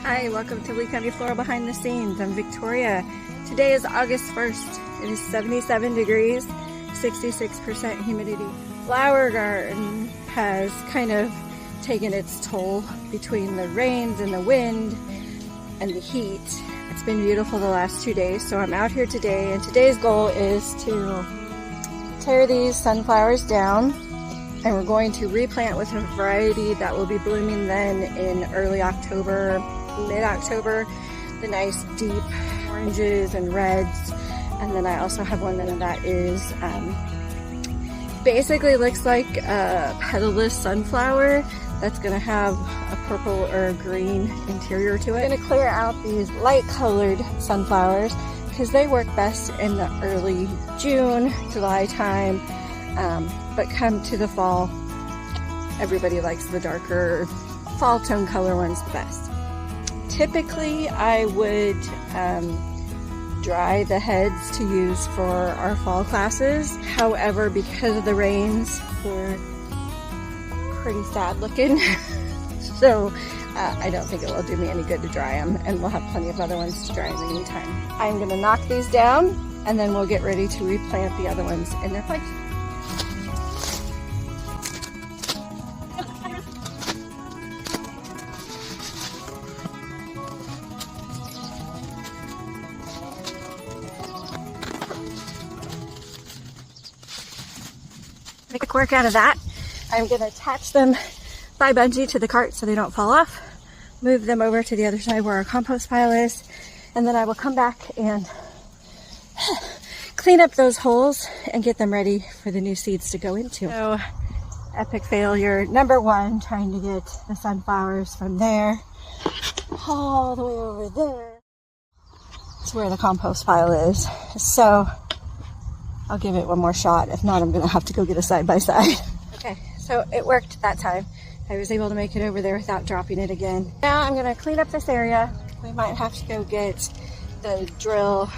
Hi, welcome to Lee County Floral Behind the Scenes. I'm Victoria. Today is August 1st. It is 77 degrees, 66% humidity. Flower garden has kind of taken its toll between the rains and the wind and the heat. It's been beautiful the last 2 days, so I'm out here today, and today's goal is to tear these sunflowers down, and we're going to replant with a variety that will be blooming then in early October, mid-October, the nice deep oranges and reds. And then I also have one that is basically looks like a petalless sunflower that's going to have a purple or a green interior to it. I'm going to clear out these light colored sunflowers because they work best in the early June, July time, but come to the fall, everybody likes the darker fall tone color ones the best. Typically, I would dry the heads to use for our fall classes. However, because of the rains, they're pretty sad looking. So I don't think it will do me any good to dry them, and we'll have plenty of other ones to dry in the meantime. I'm going to knock these down, and then we'll get ready to replant the other ones in their place. Make a quick work out of that. I'm going to attach them by bungee to the cart so they don't fall off, move them over to the other side where our compost pile is, and then I will come back and clean up those holes and get them ready for the new seeds to go into. So, epic failure number one, trying to get the sunflowers from there all the way over there. That's where the compost pile is. So I'll give it one more shot. If not, I'm gonna have to go get a side-by-side. Okay, so it worked that time. I was able to make it over there without dropping it again. Now I'm gonna clean up this area. We might have to go get the drill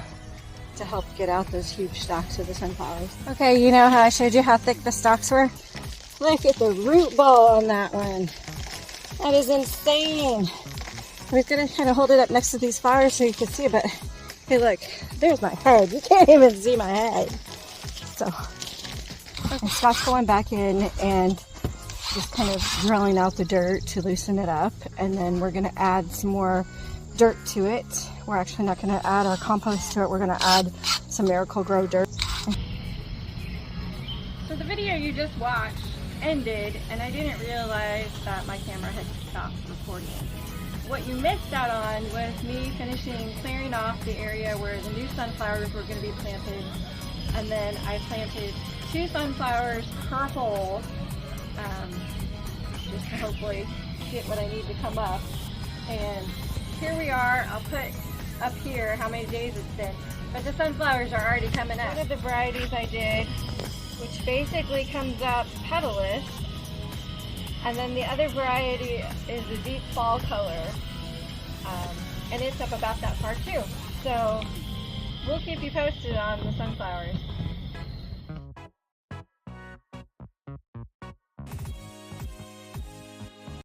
to help get out those huge stalks of the sunflowers. Okay, you know how I showed you how thick the stalks were? Look at the root ball on that one. That is insane. I was gonna kind of hold it up next to these flowers so you can see it, but hey, look, there's my head. You can't even see my head. So I'm Scott's going back in and just kind of drilling out the dirt to loosen it up, and then we're going to add some more dirt to it. We're actually not going to add our compost to it. We're going to add some Miracle-Gro dirt. So the video you just watched ended, and I didn't realize that my camera had stopped recording. What you missed out on was me finishing clearing off the area where the new sunflowers were going to be planted, and then I planted 2 sunflowers per hole, just to hopefully get what I need to come up. And here we are. I'll put up here how many days it's been, but the sunflowers are already coming up. One of the varieties I did, which basically comes up petalless, and then the other variety is a deep fall color, and it's up about that far too. So we'll keep you posted on the sunflowers.